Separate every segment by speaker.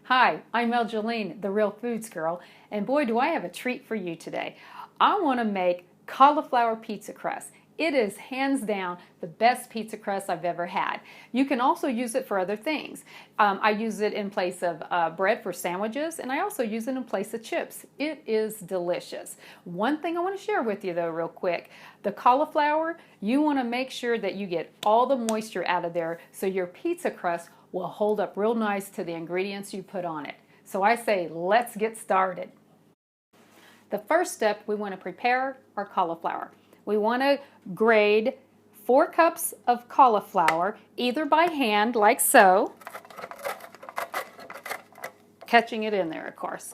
Speaker 1: Hi, I'm Elgeline, the Real Foods Girl, and boy do I have a treat for you today. I want to make cauliflower pizza crust. It is hands down the best pizza crust I've ever had. You can also use it for other things. I use it in place of bread for sandwiches, and I also use it in place of chips. It is delicious. One thing I want to share with you though real quick, the cauliflower, you want to make sure that you get all the moisture out of there so your pizza crust will hold up real nice to the ingredients you put on it. So I say, let's get started. The first step, we want to prepare our cauliflower. We want to grade 4 cups of cauliflower, either by hand, like so, catching it in there, of course.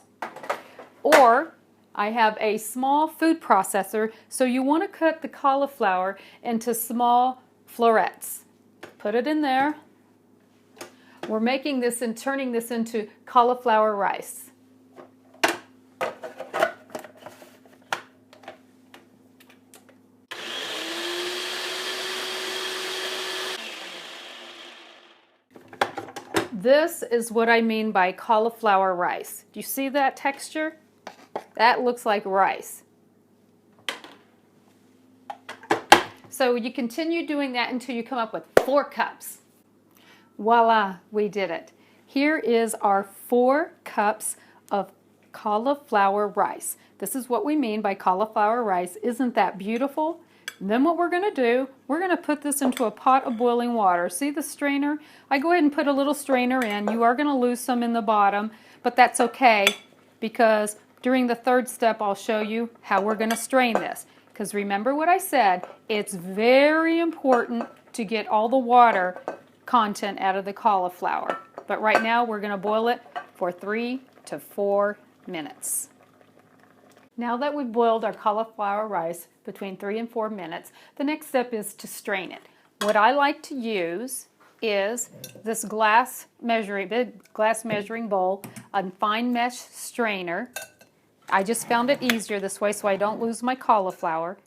Speaker 1: Or I have a small food processor, so you want to cut the cauliflower into small florets. Put it in there. We're making this and turning this into cauliflower rice. This is what I mean by cauliflower rice. Do you see that texture? That looks like rice. So you continue doing that until you come up with 4 cups. Voila, we did it. Here is our 4 cups of cauliflower rice. This is what we mean by cauliflower rice. Isn't that beautiful? And then what we're going to do, we're going to put this into a pot of boiling water. See the strainer? I go ahead and put a little strainer in. You are going to lose some in the bottom, but that's okay because during the 3rd step I'll show you how we're going to strain this. Because remember what I said, it's very important to get all the water content out of the cauliflower. But right now we're going to boil it for 3 to 4 minutes. Now that we've boiled our cauliflower rice between 3 and 4 minutes, the next step is to strain it. What I like to use is this big glass measuring bowl, a fine mesh strainer. I just found it easier this way so I don't lose my cauliflower.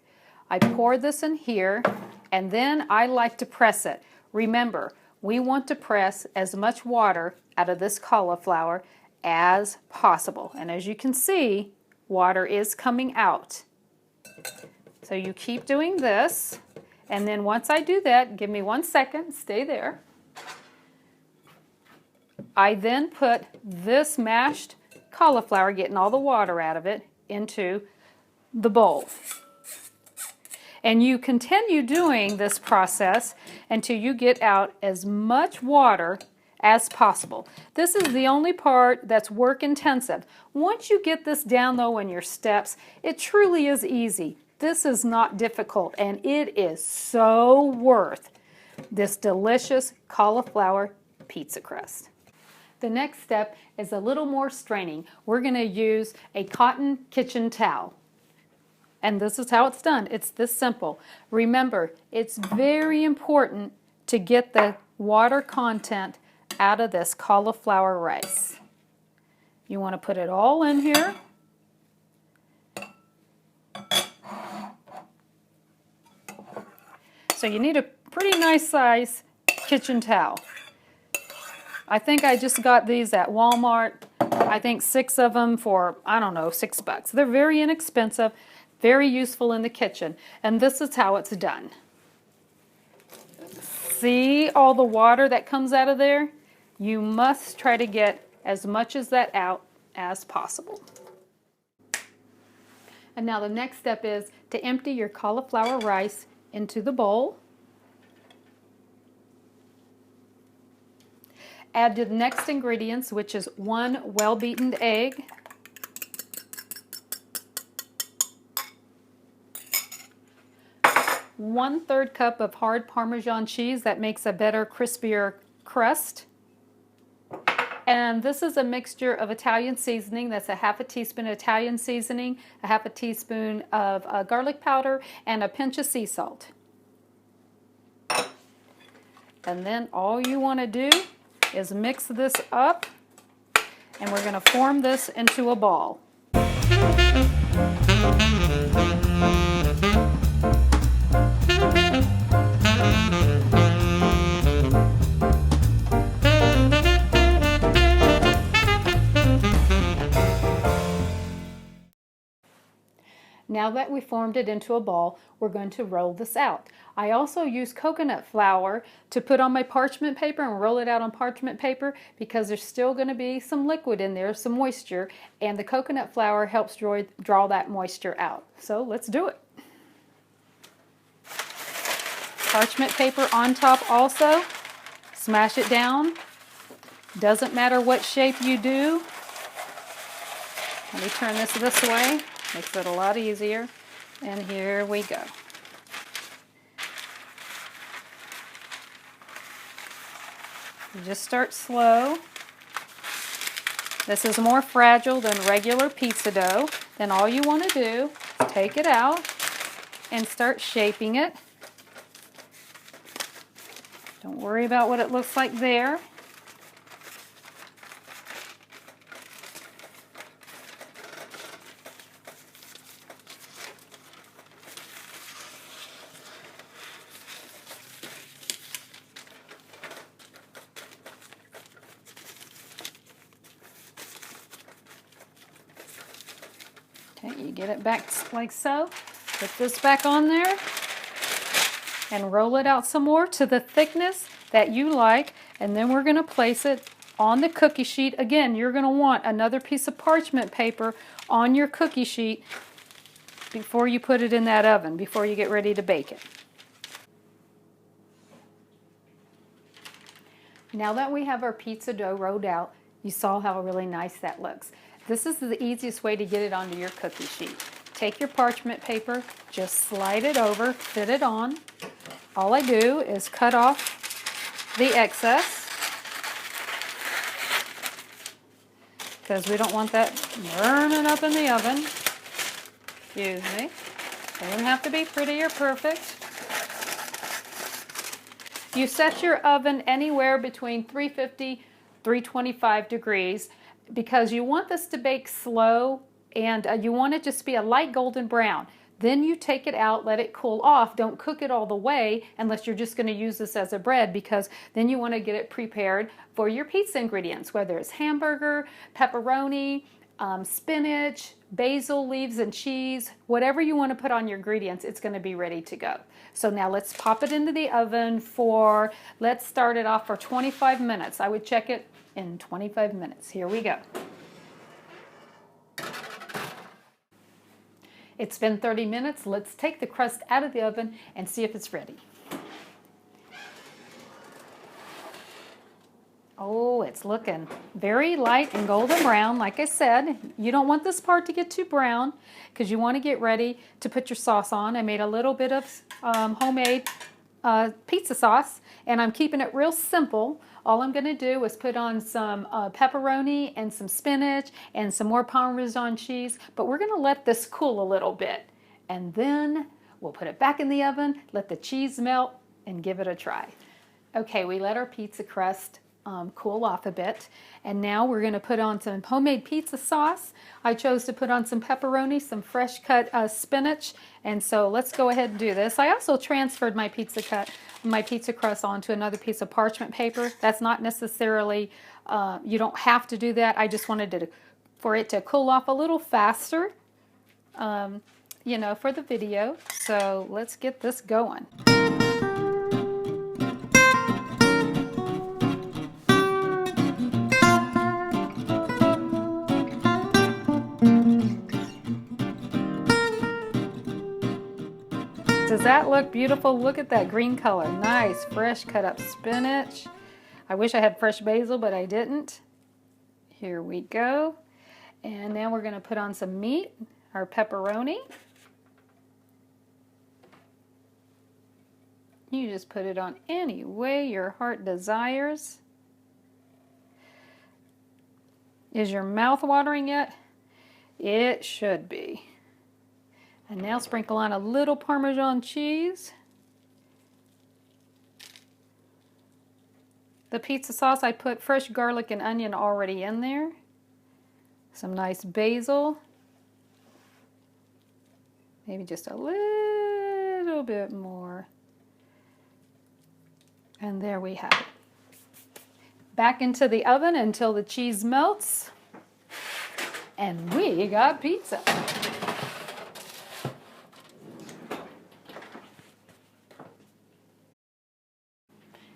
Speaker 1: I pour this in here and then I like to press it. Remember, we want to press as much water out of this cauliflower as possible. And as you can see, water is coming out. So you keep doing this, and then once I do that, give me 1 second, stay there. I then put this mashed cauliflower, getting all the water out of it, into the bowl. And you continue doing this process until you get out as much water as possible. This is the only part that's work intensive. Once you get this down though in your steps, it truly is easy. This is not difficult and it is so worth this delicious cauliflower pizza crust. The next step is a little more straining. We're going to use a cotton kitchen towel. And this is how it's done. It's this simple. Remember, it's very important to get the water content out of this cauliflower rice. You want to put it all in here. So you need a pretty nice size kitchen towel. I think I just got these at Walmart. I think 6 of them for, I don't know, $6. They're very inexpensive. Very useful in the kitchen. And this is how it's done. See all the water that comes out of there? You must try to get as much of that out as possible. And now the next step is to empty your cauliflower rice into the bowl. Add the next ingredients, which is 1 well-beaten egg, 1/3 cup of hard Parmesan cheese. That makes a better, crispier crust. And this is a mixture of Italian seasoning. That's a 1/2 teaspoon Italian seasoning, a 1/2 teaspoon of garlic powder, and a pinch of sea salt. And then all you want to do is mix this up, and we're going to form this into a ball. Now that we formed it into a ball, we're going to roll this out. I also use coconut flour to put on my parchment paper and roll it out on parchment paper because there's still going to be some liquid in there, some moisture, and the coconut flour helps draw that moisture out. So let's do it. Parchment paper on top also. Smash it down. Doesn't matter what shape you do. Let me turn this way. Makes it a lot easier. And here we go. You just start slow. This is more fragile than regular pizza dough. Then all you want to do is take it out and start shaping it. Don't worry about what it looks like there. Okay, you get it back like so. Put this back on there and roll it out some more to the thickness that you like. And then we're going to place it on the cookie sheet. Again, you're going to want another piece of parchment paper on your cookie sheet before you put it in that oven, before you get ready to bake it. Now that we have our pizza dough rolled out, you saw how really nice that looks. This is the easiest way to get it onto your cookie sheet. Take your parchment paper, just slide it over, fit it on. All I do is cut off the excess because we don't want that burning up in the oven. Excuse me. Doesn't have to be pretty or perfect. You set your oven anywhere between 350, 325 degrees because you want this to bake slow and you want it just to be a light golden brown. Then you take it out, let it cool off. Don't cook it all the way unless you're just going to use this as a bread because then you want to get it prepared for your pizza ingredients, whether it's hamburger, pepperoni, spinach, basil leaves and cheese, whatever you want to put on your ingredients, it's going to be ready to go. So now let's pop it into the oven for, let's start it off for 25 minutes. I would check it in 25 minutes. Here we go. It's been 30 minutes. Let's take the crust out of the oven and see if it's ready. Oh, it's looking very light and golden brown. Like I said, you don't want this part to get too brown because you want to get ready to put your sauce on. I made a little bit of homemade pizza sauce, and I'm keeping it real simple. All I'm going to do is put on some pepperoni and some spinach and some more parmesan cheese, but we're going to let this cool a little bit. And then we'll put it back in the oven, let the cheese melt, and give it a try. Okay, we let our pizza crust cool off a bit, and now we're going to put on some homemade pizza sauce. I chose to put on some pepperoni, some fresh cut spinach, and so let's go ahead and do this. I also transferred my pizza crust onto another piece of parchment paper. That's not necessarily, you don't have to do that. I just wanted for it to cool off a little faster, you know, for the video. So let's get this going. Does that look beautiful? Look at that green color. Nice, fresh cut up spinach. I wish I had fresh basil, but I didn't. Here we go. And now we're going to put on some meat, our pepperoni. You just put it on any way your heart desires. Is your mouth watering yet? It should be. And now sprinkle on a little Parmesan cheese. The pizza sauce, I put fresh garlic and onion already in there. Some nice basil. Maybe just a little bit more. And there we have it. Back into the oven until the cheese melts. And we got pizza.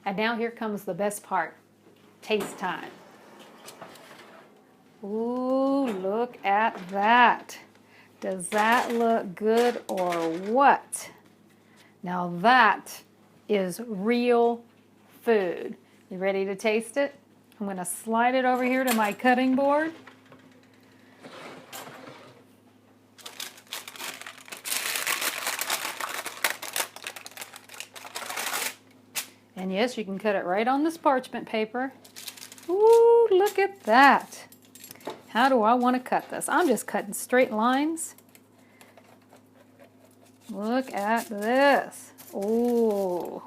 Speaker 1: And now here comes the best part. Taste time. Ooh, look at that. Does that look good or what? Now that is real food. You ready to taste it? I'm going to slide it over here to my cutting board. And yes, you can cut it right on this parchment paper. Ooh, look at that. How do I want to cut this? I'm just cutting straight lines. Look at this. Ooh.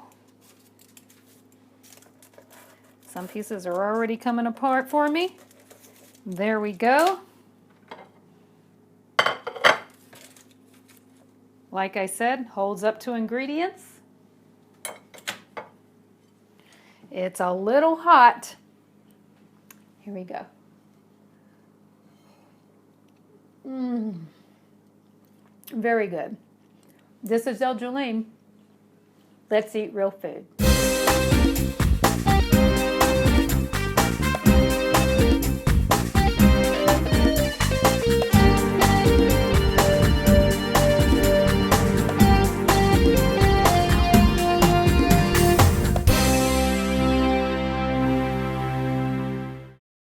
Speaker 1: Some pieces are already coming apart for me. There we go. Like I said, holds up to ingredients. It's a little hot. Here we go. Very good. This is El Julene. Let's eat real food.